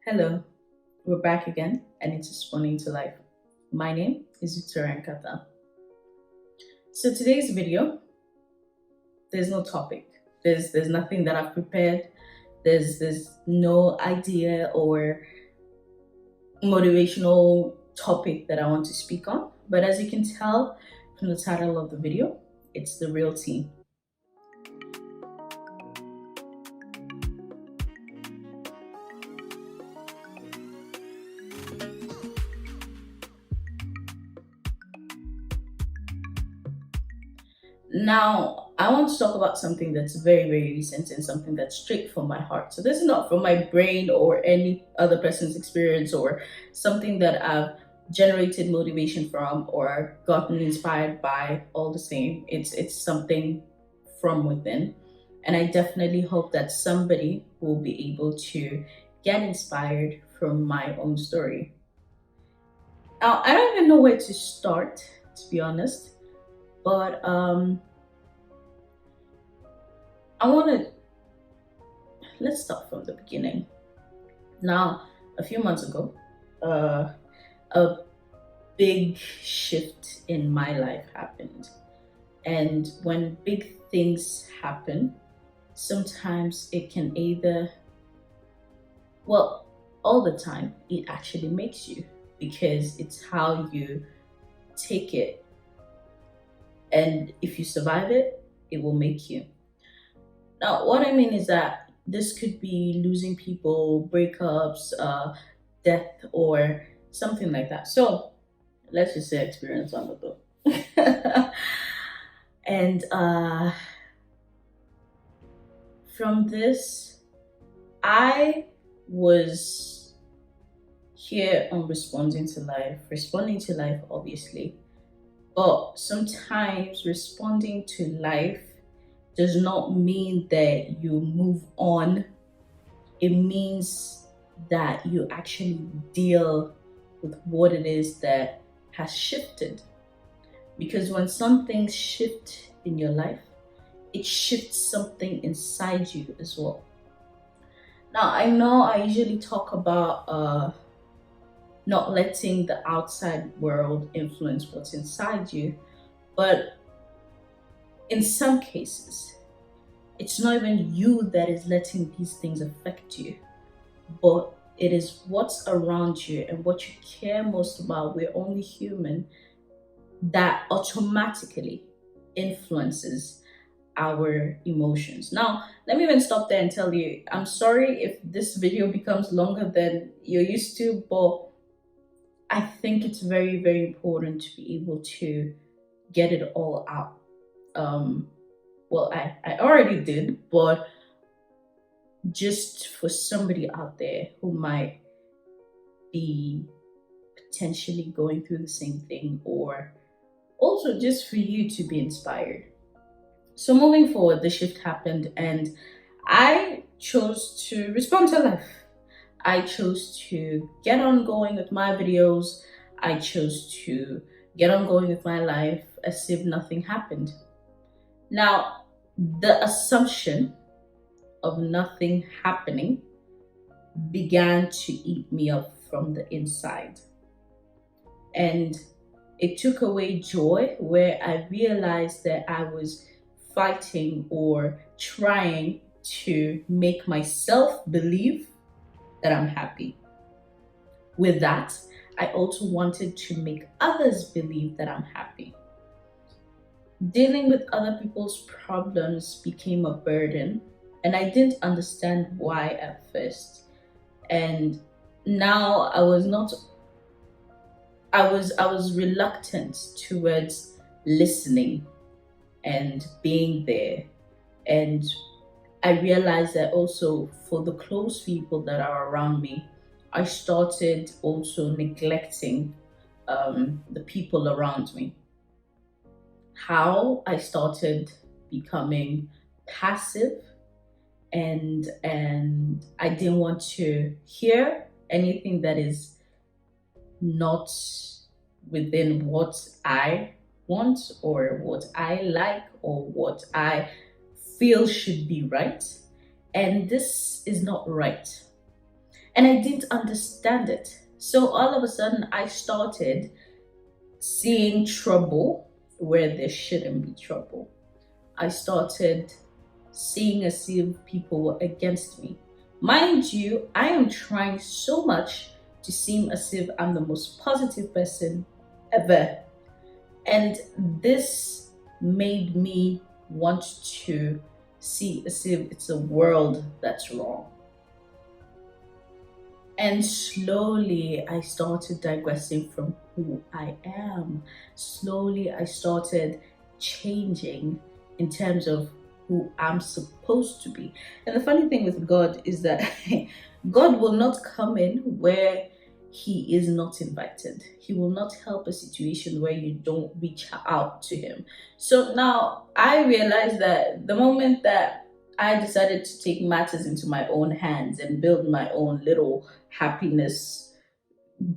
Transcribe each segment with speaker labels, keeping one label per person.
Speaker 1: Hello, we're back again and it's Responding to Life. My name is Nkatha. So today's video, there's no topic. There's nothing that I've prepared. There's no idea or motivational topic that I want to speak on. But as you can tell from the title of the video, it's the real tea. Now, I want to talk about something that's very, very recent and something that's straight from my heart. So, this is not from my brain or any other person's experience or something that I've generated motivation from or gotten inspired by, all the same. It's something from within. And I definitely hope that somebody will be able to get inspired from my own story. Now, I don't even know where to start, to be honest, but I want to let's start from the beginning. Now, a few months ago, a big shift in my life happened. And when big things happen, sometimes it can either, well, all the time, it actually makes you because it's how you take it. And if you survive it, it will make you. Now, what I mean is that this could be losing people, breakups, death, or something like that. So let's just say experience on the book. And from this, I was here on responding to life, obviously. But sometimes responding to life does not mean that you move on. It means that you actually deal with what it is that has shifted. Because when some things shift in your life, it shifts something inside you as well. Now, I know I usually talk about not letting the outside world influence what's inside you, but in some cases, it's not even you that is letting these things affect you, but it is what's around you and what you care most about. We're only human, that automatically influences our emotions. Now, let me even stop there and tell you, I'm sorry if this video becomes longer than you're used to, but I think it's very, very important to be able to get it all out. I already did, but just for somebody out there who might be potentially going through the same thing, or also just for you to be inspired. So, moving forward, the shift happened, and I chose to respond to life. I chose to get on going with my videos. I chose to get on going with my life as if nothing happened. Now, the assumption of nothing happening began to eat me up from the inside. And it took away joy where I realized that I was fighting or trying to make myself believe that I'm happy. With that, I also wanted to make others believe that I'm happy. Dealing with other people's problems became a burden, and I didn't understand why at first. And now I was reluctant towards listening and being there. And I realized that also for the close people that are around me, I started also neglecting the people around me. How I started becoming passive, and I didn't want to hear anything that is not within what I want or what I like or what I feel should be right. and this is not right. And I didn't understand it. So all of a sudden, I started seeing trouble where there shouldn't be trouble. I started seeing as if people were against me. Mind you, I am trying so much to seem as if I'm the most positive person ever. And this made me want to see as if it's a world that's wrong. And slowly, I started digressing from who I am. Slowly, I started changing in terms of who I'm supposed to be. And the funny thing with God is that God will not come in where He is not invited. He will not help a situation where you don't reach out to Him. So now I realize that the moment that I decided to take matters into my own hands and build my own little happiness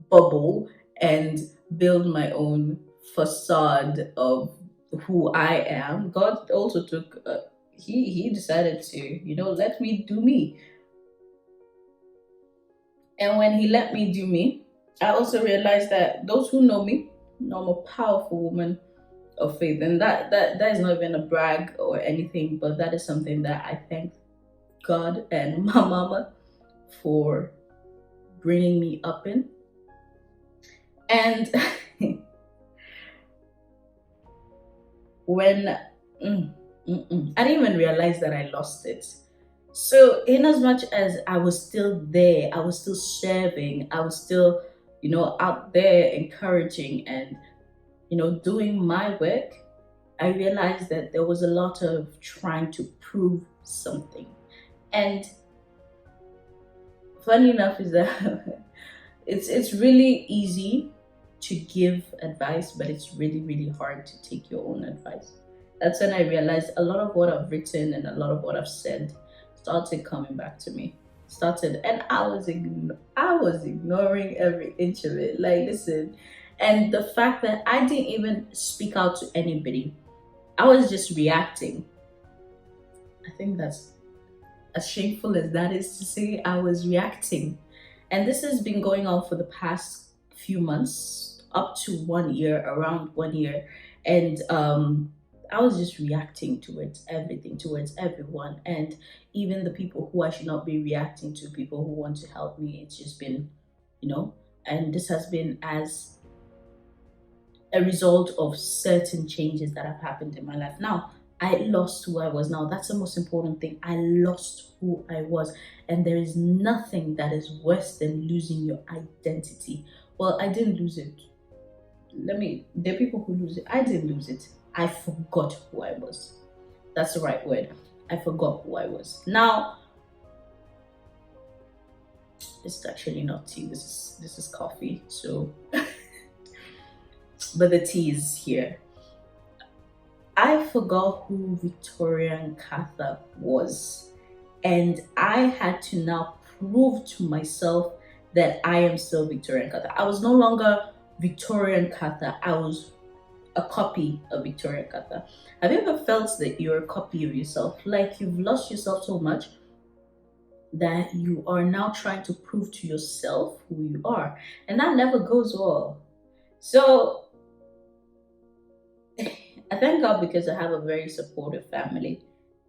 Speaker 1: bubble and build my own facade of who I am. God also took he decided to, let me do me. And when he let me do me, I also realized that those who know me know I'm a powerful woman of faith. And that is not even a brag or anything, but that is something that I thank God and my mama for bringing me up in. And when I didn't even realize that I lost it. So, in as much as I was still there, I was still serving, I was still, out there encouraging and, doing my work, I realized that there was a lot of trying to prove something. And funny enough is that it's really easy to give advice, but it's really, really hard to take your own advice. That's when I realized a lot of what I've written and a lot of what I've said started coming back to me. And I was ignoring every inch of it. Like, listen, and the fact that I didn't even speak out to anybody, I was just reacting. I think that's as shameful as that is to say. I was reacting, and this has been going on for the past few months, up to 1 year, around 1 year, and I was just reacting towards everything, towards everyone, and even the people who I should not be reacting to, people who want to help me. It's just been, and this has been as a result of certain changes that have happened in my life. Now, I lost who I was. Now, that's the most important thing. I lost who I was. And there is nothing that is worse than losing your identity. Well, I didn't lose it. There are people who lose it. I didn't lose it. I forgot who I was. That's the right word. I forgot who I was. Now, it's actually not tea. This is coffee. So, but the tea is here. I forgot who Victoria Nkatha was, and I had to now prove to myself that I am still Victoria Nkatha. I was no longer Victoria Nkatha. I was a copy of Victoria Nkatha. Have you ever felt that you're a copy of yourself? Like you've lost yourself so much that you are now trying to prove to yourself who you are. And that never goes well. So I thank God because I have a very supportive family,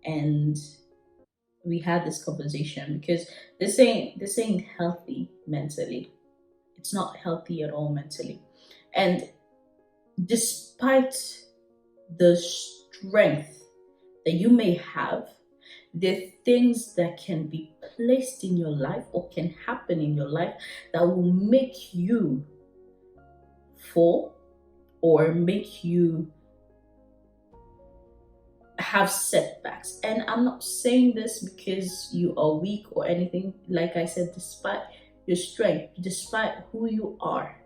Speaker 1: and we had this conversation because this ain't healthy mentally. It's not healthy at all mentally. And despite the strength that you may have, there are things that can be placed in your life or can happen in your life that will make you fall or make you have setbacks. And I'm not saying this because you are weak or anything. Like I said, despite your strength, despite who you are,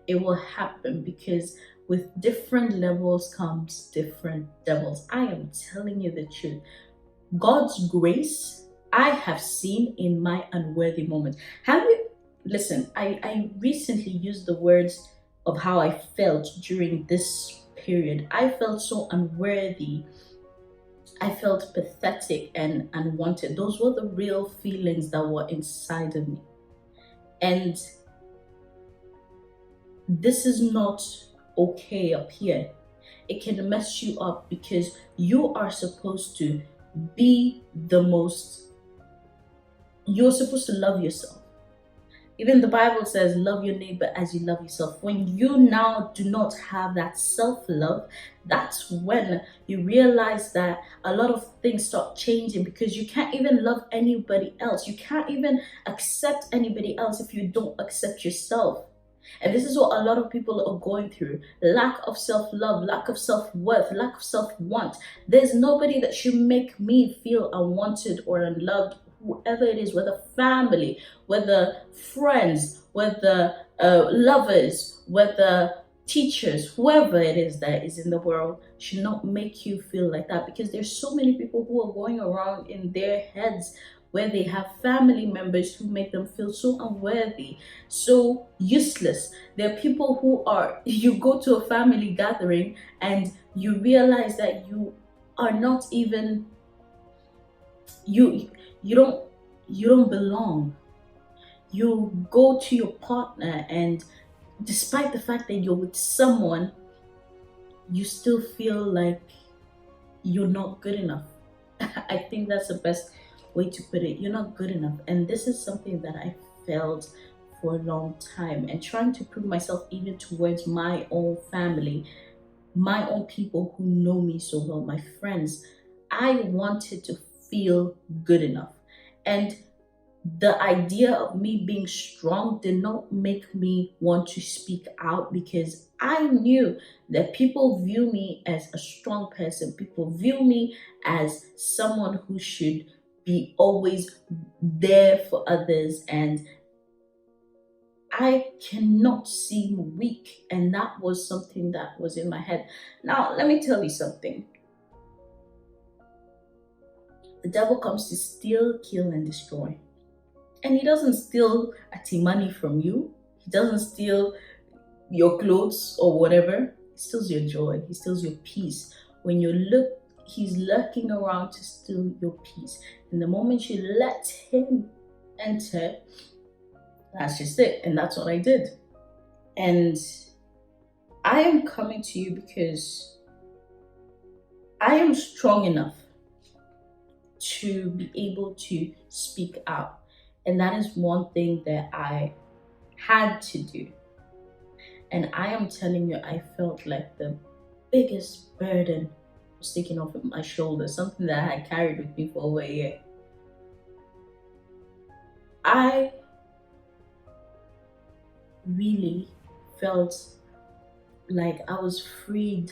Speaker 1: it will happen because with different levels comes different devils. I am telling you the truth. God's grace I have seen in my unworthy moments. Have you listen? I recently used the words of how I felt during this period. I felt so unworthy. I felt pathetic and unwanted. Those were the real feelings that were inside of me. And this is not okay up here. It can mess you up because you are supposed to be the most, you're supposed to love yourself. Even the Bible says, love your neighbor as you love yourself. When you now do not have that self love, that's when you realize that a lot of things start changing, because you can't even love anybody else. You can't even accept anybody else if you don't accept yourself. And this is what a lot of people are going through: lack of self love, lack of self worth, lack of self want. There's nobody that should make me feel unwanted or unloved, whoever it is, whether family, whether friends, whether lovers, whether teachers, whoever it is that is in the world, should not make you feel like that, because there's so many people who are going around in their heads where they have family members who make them feel so unworthy, so useless. There are people who are, you go to a family gathering and you realize that you are not even, you you don't belong. You go to your partner, and despite the fact that you're with someone, you still feel like you're not good enough. I think that's the best way to put it. You're not good enough. And this is something that I felt for a long time, and trying to prove myself even towards my own family, my own people who know me so well, my friends. I wanted to feel good enough. And the idea of me being strong did not make me want to speak out, because I knew that people view me as a strong person. People view me as someone who should be always there for others, and I cannot seem weak. And that was something that was in my head. Now, let me tell you something. The devil comes to steal, kill, and destroy. And he doesn't steal money from you. He doesn't steal your clothes or whatever. He steals your joy. He steals your peace. When you look, he's lurking around to steal your peace. And the moment you let him enter, that's just it. And that's what I did. And I am coming to you because I am strong enough to be able to speak out. And that is one thing that I had to do. And I am telling you, I felt like the biggest burden was taken off of my shoulders, something that I had carried with me for over a year. I really felt like I was freed,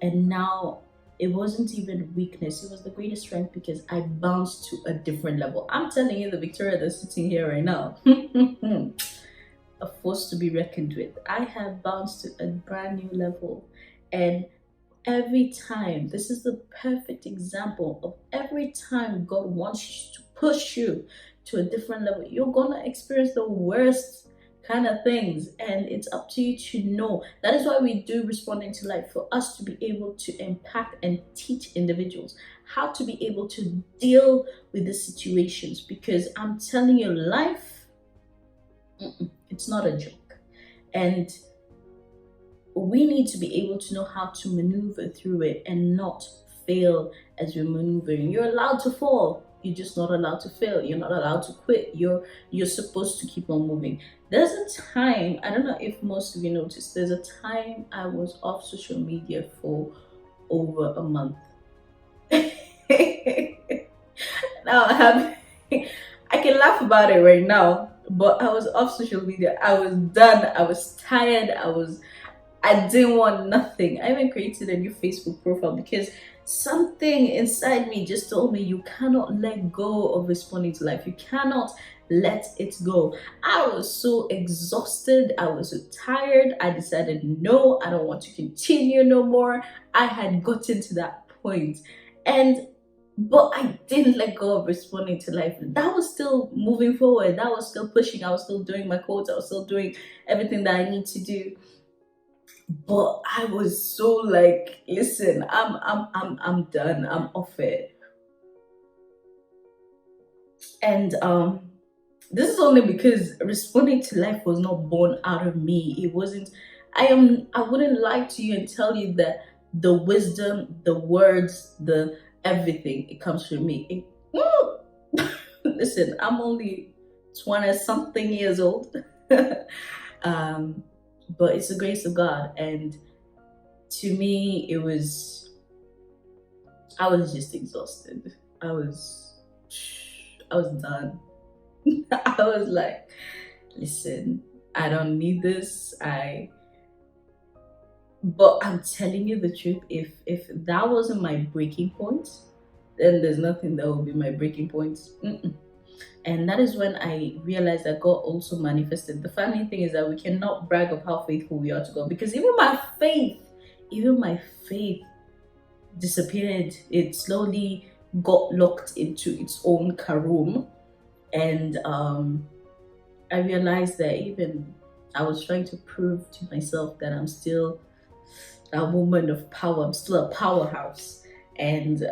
Speaker 1: and now it wasn't even weakness, it was the greatest strength, because I bounced to a different level. I'm telling you, the Victoria that's sitting here right now, a force to be reckoned with. I have bounced to a brand new level. And every time, this is the perfect example of every time God wants to push you to a different level, you're gonna experience the worst kind of things, and it's up to you to know. That is why we do Responding to Life, for us to be able to impact and teach individuals how to be able to deal with the situations, because I'm telling you, life, it's not a joke. And we need to be able to know how to maneuver through it and not fail as we're maneuvering. You're allowed to fall, you're just not allowed to fail. You're not allowed to quit. You're supposed to keep on moving. There's a time, I don't know if most of you noticed, there's a time I was off social media for over a month. Now I can laugh about it right now, but I was off social media. I was done. I was tired. I didn't want nothing. I even created a new Facebook profile because something inside me just told me you cannot let go of responding to life. You cannot let it go. I was so exhausted. I was so tired. I decided, no, I don't want to continue no more. I had gotten to that point. But I didn't let go of responding to life. That was still moving forward. That was still pushing. I was still doing my quotes. I was still doing everything that I need to do. But I was so like, listen, I'm done. I'm off it. And this is only because responding to life was not born out of me. It wasn't. I wouldn't lie to you and tell you that the wisdom, the words, the everything, it comes from me. Listen, I'm only 20 something years old. um, but it's the grace of God. And to me, I was just exhausted. I was, I was done. I was like, listen, I don't need this. But I'm telling you the truth, if that wasn't my breaking point, then there's nothing that will be my breaking point. Mm-mm. And that is when I realized that God also manifested. The funny thing is that we cannot brag of how faithful we are to God, because even my faith disappeared. It slowly got locked into its own room. And I realized that even I was trying to prove to myself that I'm still a woman of power. I'm still a powerhouse. And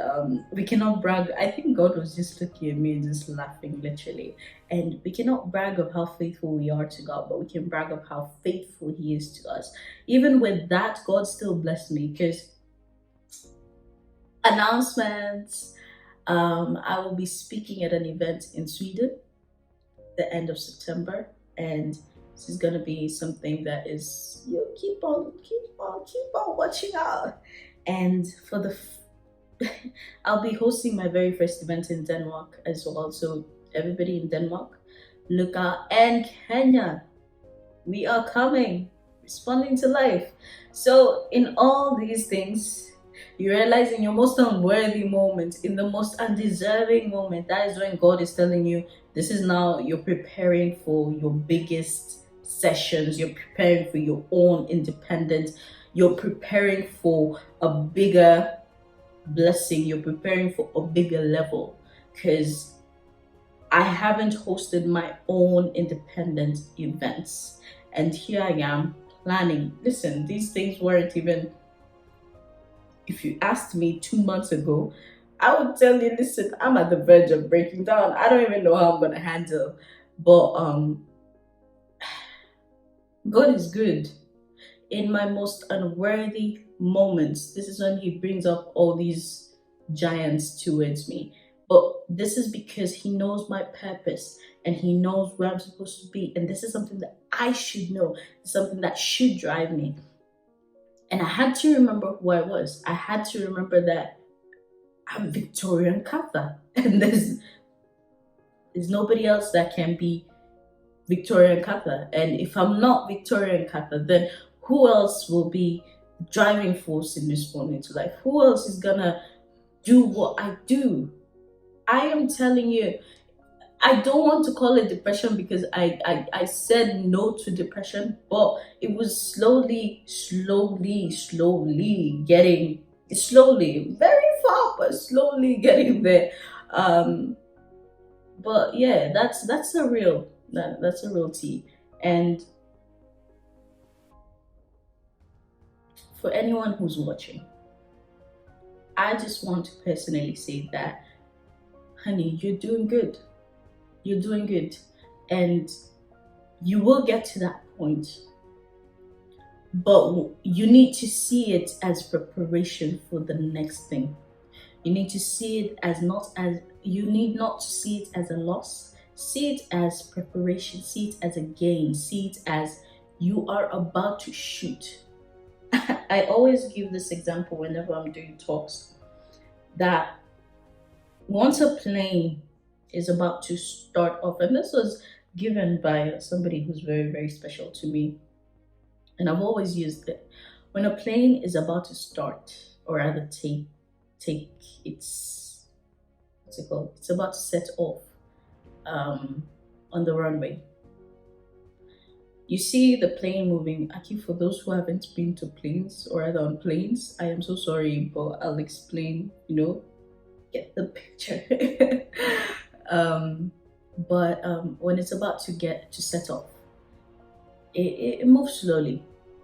Speaker 1: we cannot brag. I think God was just looking at me and just laughing, literally. And we cannot brag of how faithful we are to God, but we can brag of how faithful He is to us. Even with that, God still blessed me, because announcements. I will be speaking at an event in Sweden the end of September, and this is gonna be something that is, you keep on watching out. And for the I'll be hosting my very first event in Denmark as well. So everybody in Denmark, look out, and Kenya, we are coming, responding to life. So in all these things, you realize in your most unworthy moment, in the most undeserving moment, that is when God is telling you, this is now, you're preparing for your biggest sessions, you're preparing for your own independence, you're preparing for a bigger blessing, you're preparing for a bigger level. Because I haven't hosted my own independent events. And here I am planning. Listen, these things weren't even, if you asked me 2 months ago, I would tell you, listen, I'm at the verge of breaking down. I don't even know how I'm gonna handle. But God is good. In my most unworthy moments, this is when He brings up all these giants towards me. But this is because He knows my purpose and He knows where I'm supposed to be. And this is something that I should know, something that should drive me. And I had to remember who I was. I had to remember that I'm Victoria Nkatha. And there's nobody else that can be Victoria Nkatha. And if I'm not Victoria Nkatha, then who else will be the driving force in responding to life? Who else is gonna do what I do? I am telling you, I don't want to call it depression, because I said no to depression, but it was slowly getting, slowly, very far, but slowly getting there. Um, but yeah, that's a real, that's a real tea. And for anyone who's watching, I just want to personally say that, honey, you're doing good. You're doing good. And you will get to that point. But you need to see it as preparation for the next thing. You need to see it as not as, you need not to see it as a loss. See it as preparation. See it as a gain. See it as you are about to shoot. I always give this example whenever I'm doing talks, that once a plane is about to start off, and this was given by somebody who's very, very special to me, and I've always used it. When a plane is about to start, or rather take its, what's it called? It's about to set off on the runway. You see the plane moving. Actually, for those who haven't been to planes or rather on planes, I am so sorry, but I'll explain, get the picture. But when it's about to get to set off, it moves slowly.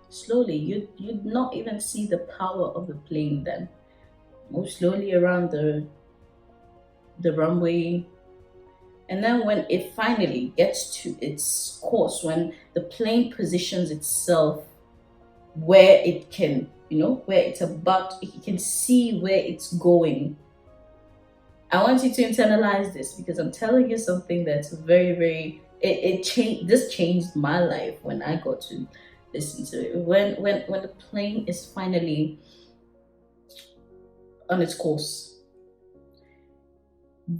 Speaker 1: slowly. You'd not even see the power of the plane then. Move slowly around the runway, and then when it finally gets to its course, when the plane positions itself where it can, where it's about, you can see where it's going. I want you to internalize this because I'm telling you something that's very, very, it changed, this changed my life when I got to listen to it. When the plane is finally on its course,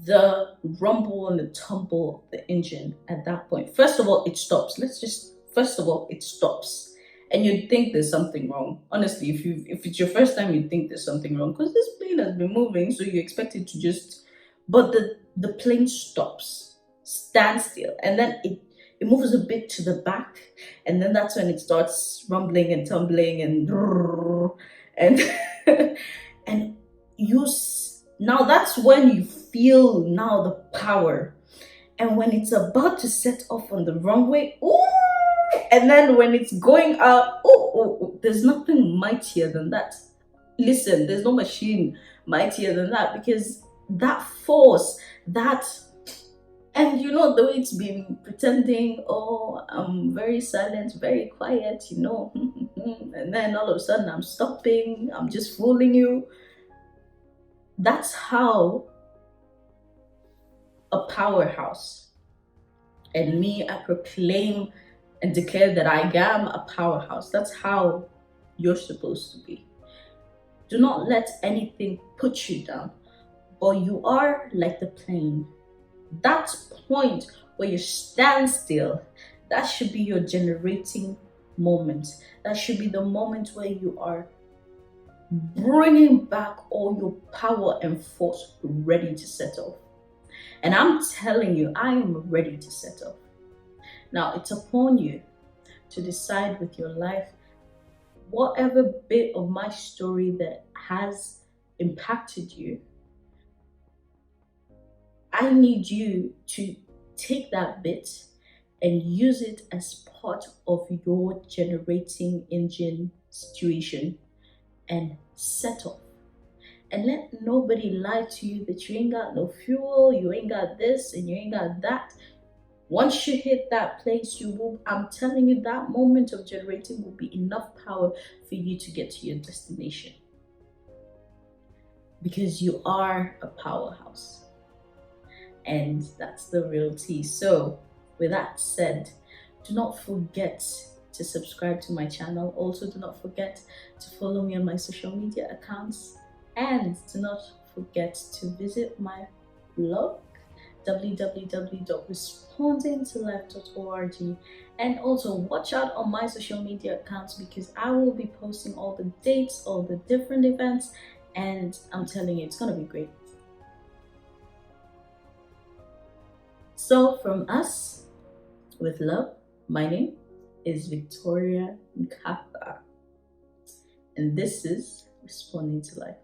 Speaker 1: the rumble and the tumble of the engine at that point, first of all, it stops. First of all, it stops. And you'd think there's something wrong. Honestly, if it's your first time, you'd think there's something wrong because this plane has been moving, so you expect it to just, but the plane stops, stands still, and then it moves a bit to the back, and then that's when it starts rumbling and tumbling and and now that's when you feel now the power. And when it's about to set off on the runway, ooh, and then when it's going up, there's nothing mightier than that. Listen, there's no machine mightier than that, because that force, that, and the way it's been pretending, oh, I'm very silent, very quiet, and then all of a sudden I'm stopping, I'm just fooling you. That's how a powerhouse, and me, I proclaim and declare that I am a powerhouse. That's how you're supposed to be. Do not let anything put you down, but you are like the plane. That point where you stand still, that should be your generating moment. That should be the moment where you are bringing back all your power and force, ready to set off. And I'm telling you, I am ready to set off. Now, it's upon you to decide with your life, whatever bit of my story that has impacted you, I need you to take that bit and use it as part of your generating engine situation and set off. And let nobody lie to you that you ain't got no fuel, you ain't got this, and you ain't got that. Once you hit that place, I'm telling you, that moment of generating will be enough power for you to get to your destination. Because you are a powerhouse. And that's the real tea. So, with that said, do not forget to subscribe to my channel. Also, do not forget to follow me on my social media accounts. And do not forget to visit my blog, www.respondingtolife.org, and also watch out on my social media accounts because I will be posting all the dates, all the different events, and I'm telling you, it's gonna be great. So from us, with love, my name is Victoria Nkatha, and this is Responding to Life.